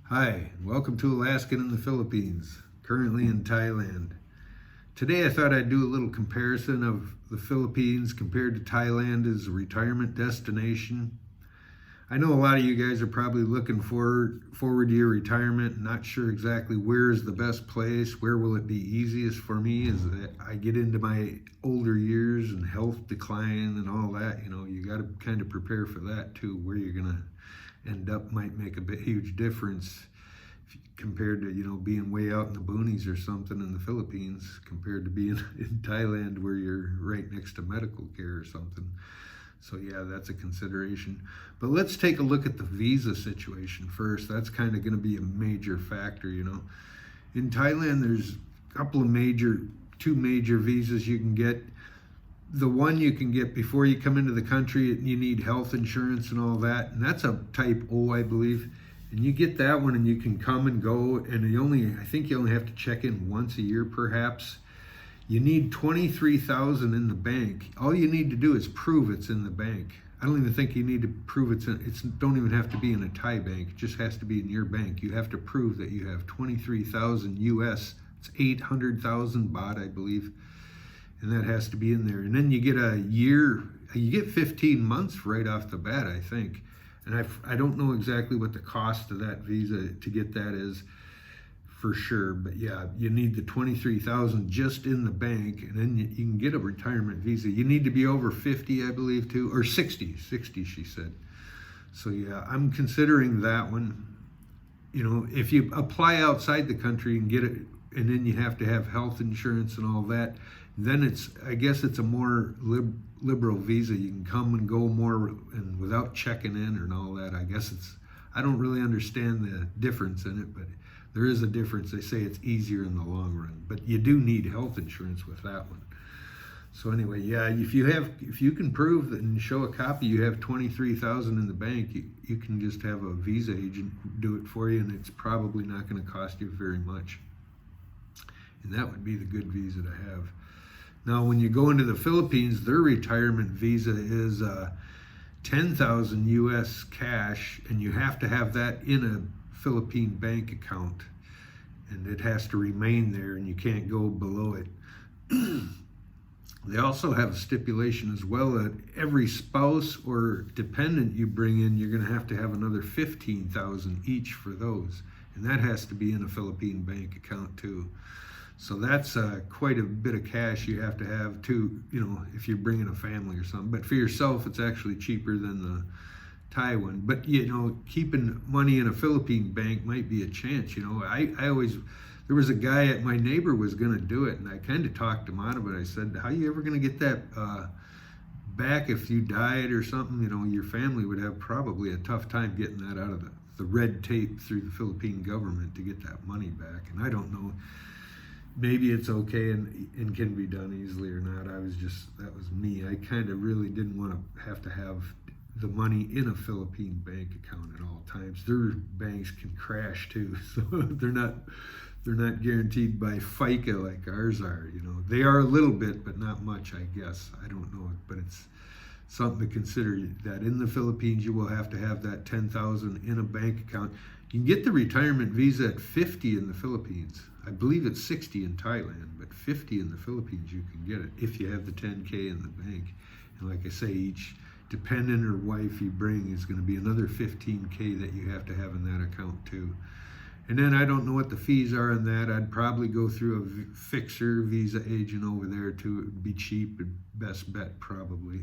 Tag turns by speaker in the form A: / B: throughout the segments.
A: Hi, welcome to Alaskan in the Philippines, currently in Thailand. Today I thought I'd do a little comparison of the Philippines compared to Thailand as a retirement destination. I know a lot of you guys are probably looking forward to your retirement, not sure exactly where is the best place, where will it be easiest for me as I get into my older years and health decline and all that. You got to kind of prepare for that too, where you're going to end up might make a huge difference compared to being way out in the boonies or something in the Philippines compared to being in Thailand where you're right next to medical care or something. So yeah, that's a consideration. But let's take a look at the visa situation first. That's kind of going to be a major factor. In Thailand, there's a couple of two major visas you can get. The one you can get before you come into the country, you need health insurance and all that, and that's a type O, I believe. And you get that one and you can come and go, and I think you only have to check in once a year perhaps. You need 23,000 in the bank. All you need to do is prove it's in the bank. I don't even think you need to prove don't even have to be in a Thai bank. It just has to be in your bank. You have to prove that you have 23,000 US. It's 800,000 baht, I believe. And that has to be in there. And then you get you get 15 months right off the bat, I think. And I don't know exactly what the cost of that visa to get that is for sure. But yeah, you need the 23,000 just in the bank, and then you can get a retirement visa. You need to be over 50, I believe, too, or 60, she said. So yeah, I'm considering that one. If you apply outside the country and get it, and then you have to have health insurance and all that, then I guess it's a more liberal visa. You can come and go more and without checking in and all that. I don't really understand the difference in it, but there is a difference. They say it's easier in the long run, but you do need health insurance with that one. So anyway, yeah, if you can prove that and show a copy you have 23,000 in the bank, you can just have a visa agent do it for you, and it's probably not going to cost you very much. And that would be the good visa to have. Now, when you go into the Philippines, their retirement visa is 10,000 US cash, and you have to have that in a Philippine bank account, and it has to remain there, and you can't go below it. They also have a stipulation as well that every spouse or dependent you bring in, you're going to have another 15,000 each for those, and that has to be in a Philippine bank account too. So that's quite a bit of cash you have to have too, if you're bringing a family or something. But for yourself, it's actually cheaper than the Thai one. But keeping money in a Philippine bank might be a chance. There was a guy my neighbor was going to do it, and I kind of talked him out of it. I said, how are you ever going to get that back if you died or something? Your family would have probably a tough time getting that out of the red tape through the Philippine government to get that money back. And I don't know. Maybe it's okay and can be done easily or not. That was me. I kind of really didn't want to have the money in a Philippine bank account at all times. Their banks can crash too, so they're not guaranteed by FICA like ours are. They are a little bit, but not much, I guess. I don't know, but it's something to consider. That in the Philippines, you will have to have that 10,000 in a bank account. You can get the retirement visa at 50 in the Philippines. I believe it's 60 in Thailand, but 50 in the Philippines you can get it if you have the 10K in the bank. And like I say, each dependent or wife you bring is going to be another 15K that you have to have in that account too. And then I don't know what the fees are on that. I'd probably go through a fixer visa agent over there too. It would be cheap, best bet probably,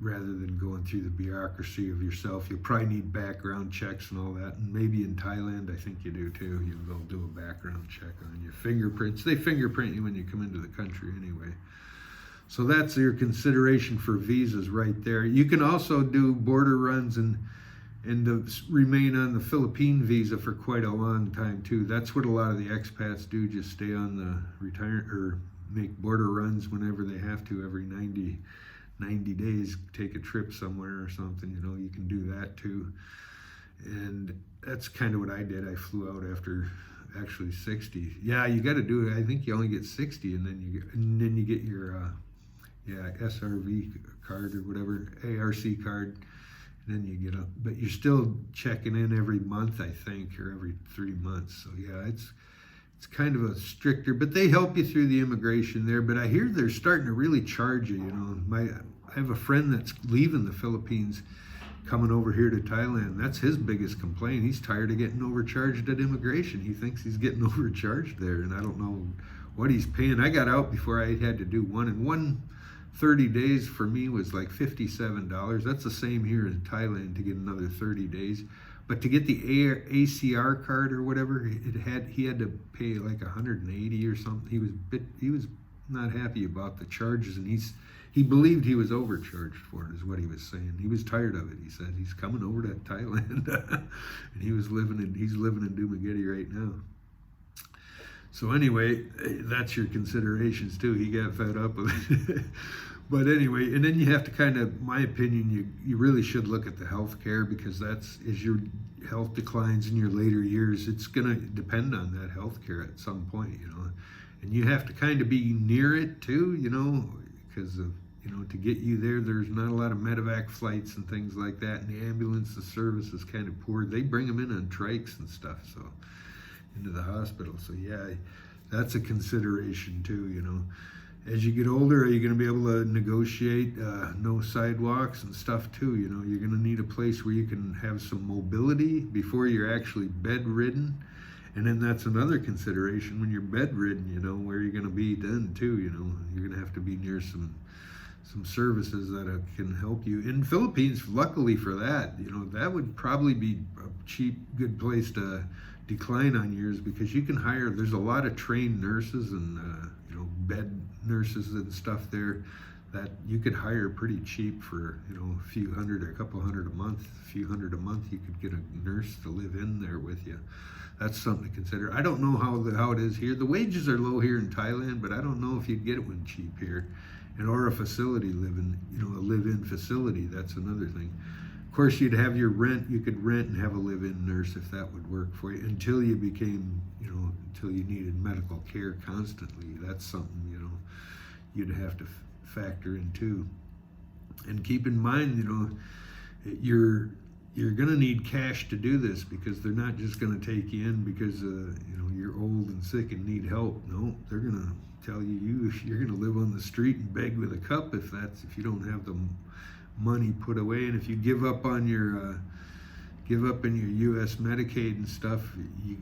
A: rather than going through the bureaucracy of yourself. You'll probably need background checks and all that. And maybe in Thailand, I think you do too. They'll do a background check on your fingerprints. They fingerprint you when you come into the country anyway. So that's your consideration for visas right there. You can also do border runs and remain on the Philippine visa for quite a long time too. That's what a lot of the expats do, just stay on the or make border runs whenever they have to, every 90 days, take a trip somewhere or something. You can do that too. And that's kind of what I did. I flew out after actually 60. Yeah, you got to do it. I think you only get 60, and then you get your SRV card or whatever, ARC card. and then you get up, but you're still checking in every month, I think, or every 3 months. So yeah, it's kind of a stricter, but they help you through the immigration there. But I hear they're starting to really charge you. You know, I have a friend that's leaving the Philippines, coming over here to Thailand. That's his biggest complaint. He's tired of getting overcharged at immigration. He thinks he's getting overcharged there, and I don't know what he's paying. I got out before I had to do one, and one 30 days for me was like $57. That's the same here in Thailand to get another 30 days. But to get the ACR card or whatever, he had to pay like 180 or something. He was not happy about the charges, and he believed he was overcharged for it, is what he was saying. He was tired of it. He said he's coming over to Thailand, and he's living in Dumaguete right now. So anyway, that's your considerations too. He got fed up with it. But anyway, and then you have to kind of, my opinion, you really should look at the health care, because as your health declines in your later years, it's going to depend on that health care at some point, you know. And you have to kind of be near it too, you know, because of, you know, to get you there, there's not a lot of medevac flights and things like that. And the ambulance, the service is kind of poor. They bring them in on trikes and stuff, so into the hospital. So yeah, that's a consideration too, you know. As you get older, are you going to be able to negotiate no sidewalks and stuff too? You know, you're going to need a place where you can have some mobility before you're actually bedridden. And then that's another consideration when you're bedridden, you know, where you're going to be then too, you know. You're going to have to be near some services that can help you. In the Philippines, luckily for that, you know, that would probably be a cheap, good place to decline on years, because you can hire, there's a lot of trained nurses and, you know, bed nurses and stuff there that you could hire pretty cheap for, you know, a few hundred or a couple hundred a month. A few hundred a month, you could get a nurse to live in there with you. That's something to consider. I don't know how it is here. The wages are low here in Thailand, but I don't know if you'd get one cheap here. And or a facility a live-in facility. That's another thing. Of course, you'd have your rent. You could rent and have a live-in nurse if that would work for you, until you became, you know, until you needed medical care constantly. That's something, you know, you'd have to factor in too. And keep in mind, you know, you're going to need cash to do this, because they're not just going to take you in because you know, you're old and sick and need help. No, they're going to tell you're going to live on the street and beg with a cup if you don't have the money put away. And if you give up on your U.S. Medicaid and stuff,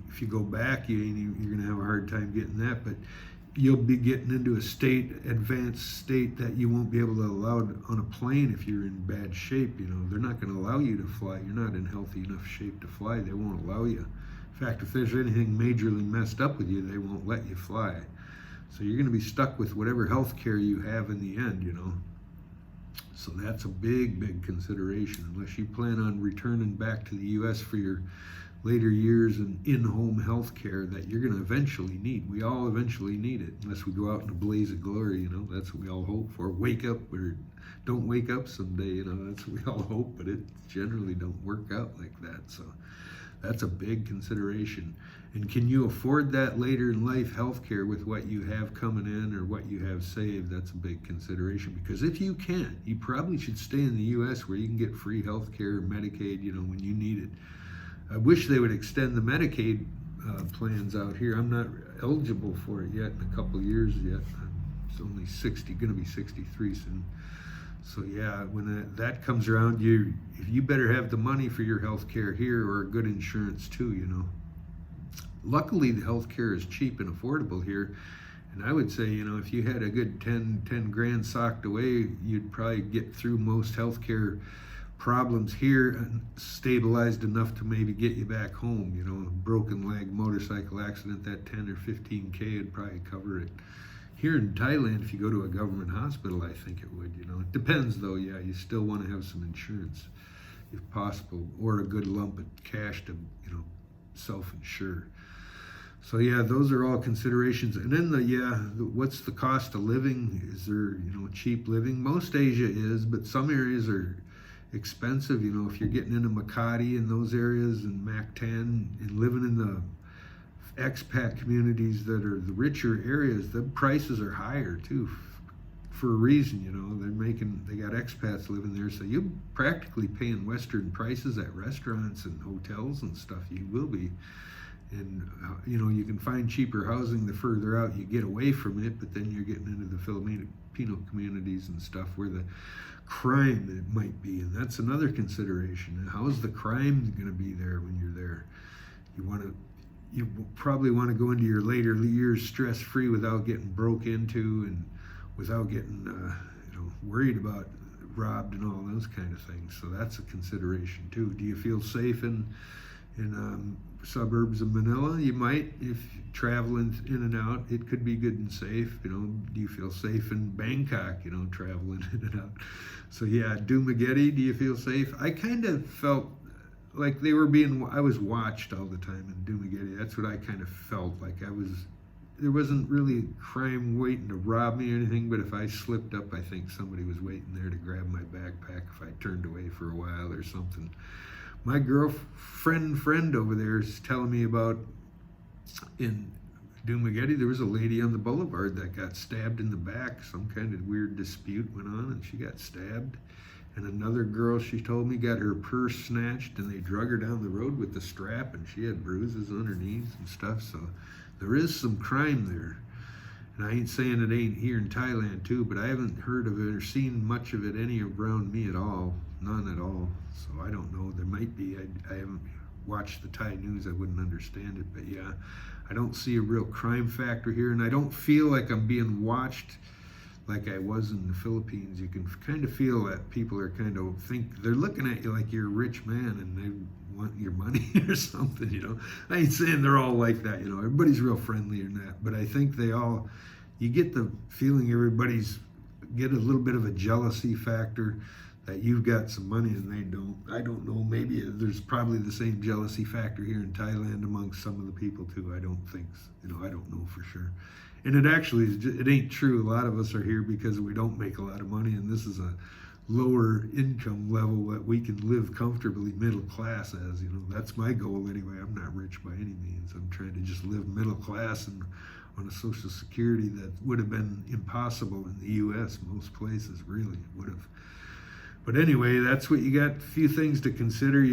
A: if you go back, you're going to have a hard time getting that. But you'll be getting into a advanced state that you won't be able to allow on a plane if you're in bad shape. You know, they're not going to allow you to fly. You're not in healthy enough shape to fly. They won't allow you. In fact, if there's anything majorly messed up with you, they won't let you fly. So you're going to be stuck with whatever health care you have in the end, you know. So that's a big, big consideration, unless you plan on returning back to the U.S. for your later years and in-home health care that you're going to eventually need. We all eventually need it, unless we go out in a blaze of glory, you know. That's what we all hope for. Wake up or don't wake up someday, you know. That's what we all hope, but it generally don't work out like that. So that's a big consideration. And can you afford that later in life health care with what you have coming in or what you have saved? That's a big consideration, because if you can't, you probably should stay in the U.S. where you can get free health care, Medicaid, you know, when you need it. I wish they would extend the Medicaid plans out here. I'm not eligible for it yet in a couple of years yet. I'm only 60, going to be 63 soon. So yeah, when that comes around, you better have the money for your health care here, or good insurance too, you know. Luckily, the health care is cheap and affordable here. And I would say, you know, if you had a good 10 grand socked away, you'd probably get through most health care problems here and stabilized enough to maybe get you back home. You know, a broken leg, motorcycle accident, that 10 or 15K would probably cover it. Here in Thailand, if you go to a government hospital, I think it would, you know. It depends though, yeah, you still want to have some insurance if possible, or a good lump of cash to, you know, self-insure. So yeah, those are all considerations. And then what's the cost of living? Is there, you know, cheap living? Most Asia is, but some areas are expensive. You know, if you're getting into Makati and those areas and Mactan and living in the expat communities that are the richer areas, the prices are higher too. for a reason, they got expats living there, so you're practically paying Western prices at restaurants and hotels and stuff. You will be. And, you can find cheaper housing the further out you get away from it, but then you're getting into the Filipino communities and stuff where the crime it might be, and that's another consideration. How is the crime going to be there when you're there? You probably want to go into your later years stress-free without getting broke into and without getting worried about robbed and all those kind of things. So that's a consideration too. Do you feel safe in suburbs of Manila? You might, if traveling in and out, it could be good and safe. Do you feel safe in Bangkok, traveling in and out? So yeah, Dumaguete, do you feel safe? I kind of felt like I was watched all the time in Dumaguete. That's what I kind of felt like. There wasn't really crime waiting to rob me or anything, but if I slipped up, I think somebody was waiting there to grab my backpack if I turned away for a while or something. My friend over there is telling me about in Dumaguete, there was a lady on the boulevard that got stabbed in the back. Some kind of weird dispute went on and she got stabbed. And another girl, she told me, got her purse snatched and they drug her down the road with the strap and she had bruises on her knees and stuff. So there is some crime there. And I ain't saying it ain't here in Thailand too, but I haven't heard of it or seen much of it any around me at all. None at all. So I don't know. There might be. I haven't watched the Thai news. I wouldn't understand it. But yeah, I don't see a real crime factor here. And I don't feel like I'm being watched like I was in the Philippines. You can kind of feel that people are they're looking at you like you're a rich man and they want your money or something, I ain't saying they're all like that, everybody's real friendly or not, but I think you get the feeling everybody's get a little bit of a jealousy factor that you've got some money and they don't. I don't know, maybe there's probably the same jealousy factor here in Thailand amongst some of the people too. I don't think, I don't know for sure. And it actually it ain't true. A lot of us are here because we don't make a lot of money, and this is a lower income level that we can live comfortably middle class as. That's my goal anyway. I'm not rich by any means. I'm trying to just live middle class and on a Social Security that would have been impossible in the U.S. Most places really would have. But anyway, that's what you got. A few things to consider.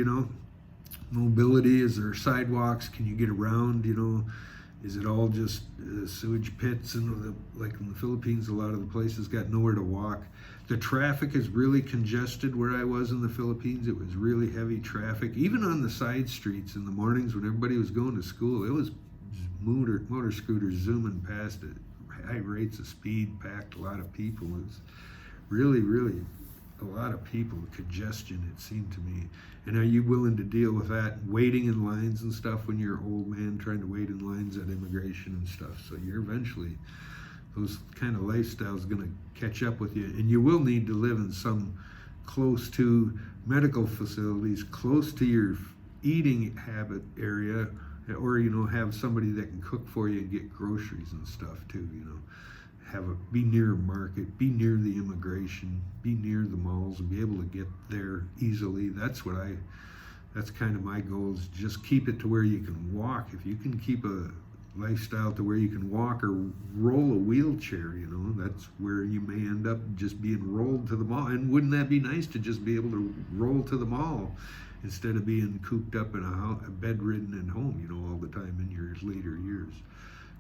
A: Mobility. Is there sidewalks? Can you get around? Is it all just sewage pits? And like in the Philippines, a lot of the places got nowhere to walk. The traffic is really congested where I was in the Philippines. It was really heavy traffic. Even on the side streets in the mornings when everybody was going to school, it was motor scooters zooming past at high rates of speed, packed, a lot of people. It was really, really a lot of people, congestion, it seemed to me. And are you willing to deal with that, waiting in lines and stuff when you're an old man trying to wait in lines at immigration and stuff? So you're eventually, those kind of lifestyles going to catch up with you. And you will need to live in some close to medical facilities, close to your eating habit area, or, have somebody that can cook for you and get groceries and stuff too, be near a market, be near the immigration, be near the malls, and be able to get there easily. That's kind of my goal, is just keep it to where you can walk. If you can keep a lifestyle to where you can walk or roll a wheelchair, that's where you may end up just being rolled to the mall. And wouldn't that be nice to just be able to roll to the mall instead of being cooped up in a bedridden at home, all the time in your later years?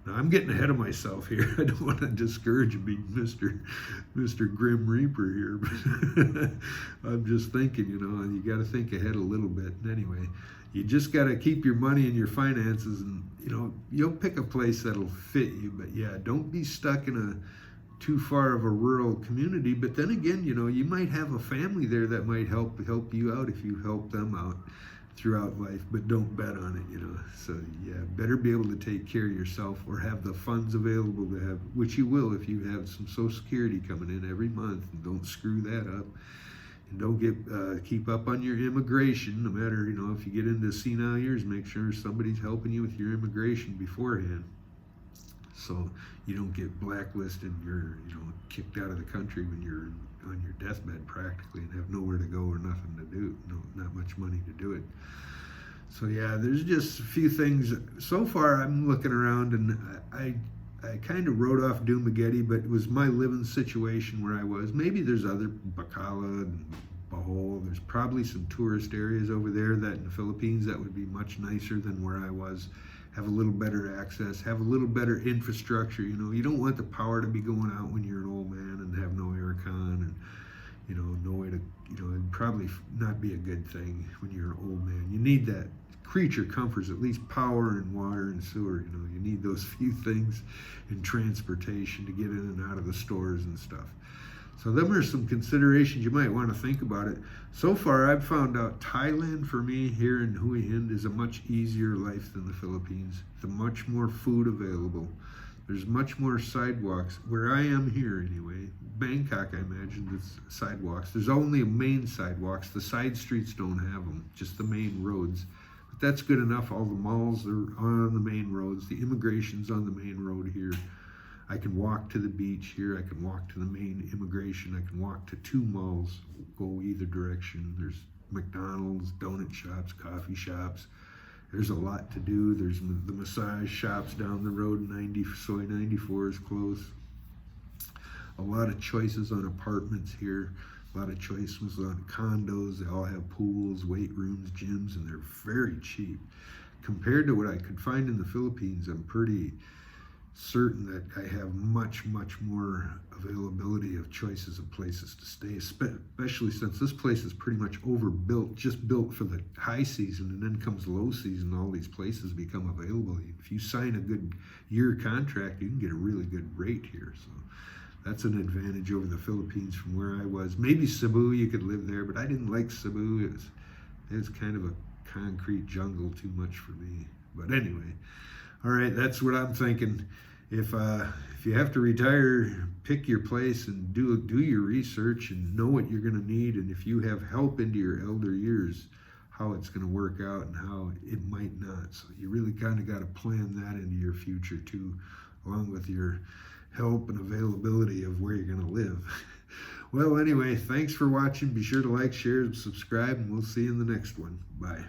A: Now, I'm getting ahead of myself here. I don't want to discourage me, Mr. Grim Reaper here, but I'm just thinking, you got to think ahead a little bit. Anyway, you just got to keep your money and your finances, and, you'll pick a place that'll fit you. But yeah, don't be stuck in a too far of a rural community. But then again, you might have a family there that might help you out if you help them out throughout life, but don't bet on it, So yeah, better be able to take care of yourself or have the funds available to have, which you will if you have some Social Security coming in every month, and don't screw that up. And don't keep up on your immigration, no matter, if you get into senile years, make sure somebody's helping you with your immigration beforehand, so you don't get blacklisted and you're, kicked out of the country when you're on your deathbed practically and have nowhere to go or nothing to do, not much money to do it. So yeah, there's just a few things. So far I'm looking around and I kind of wrote off Dumaguete, but it was my living situation where I was. Maybe there's other Bacala and Bohol. There's probably some tourist areas over there that in the Philippines that would be much nicer than where I was. Have a little better access, have a little better infrastructure. You know, you don't want the power to be going out when you're an old man and have no aircon and, you know, no way to, you know, it'd probably not be a good thing when you're an old man. You need that creature comforts, at least power and water and sewer. You know, you need those few things in transportation to get in and out of the stores and stuff. So them are some considerations you might want to think about it. So far, I've found out Thailand for me here in Hue Hin is a much easier life than the Philippines. There's much more food available. There's much more sidewalks. Where I am here anyway, Bangkok, I imagine, there's sidewalks. There's only main sidewalks. The side streets don't have them, just the main roads. But that's good enough. All the malls are on the main roads. The immigration's on the main road here. I can walk to the beach here. I can walk to the main immigration. I can walk to 2 malls, go either direction. There's McDonald's, donut shops, coffee shops. There's a lot to do. There's the massage shops down the road. Soy 94 is close. A lot of choices on apartments here. A lot of choices on condos. They all have pools, weight rooms, gyms, and they're very cheap. Compared to what I could find in the Philippines, I'm pretty certain that I have much more availability of choices of places to stay, especially since this place is pretty much overbuilt, just built for the high season, and then comes low season, all these places become available. If you sign a good year contract, you can get a really good rate here. So that's an advantage over the Philippines from where I was. Maybe Cebu, you could live there, but I didn't like Cebu. It was kind of a concrete jungle, too much for me. But anyway, all right, that's what I'm thinking. If you have to retire, pick your place and do your research and know what you're going to need. And if you have help into your elder years, how it's going to work out and how it might not. So you really kind of got to plan that into your future too, along with your help and availability of where you're going to live. Well, anyway, thanks for watching. Be sure to like, share, and subscribe, and we'll see you in the next one. Bye.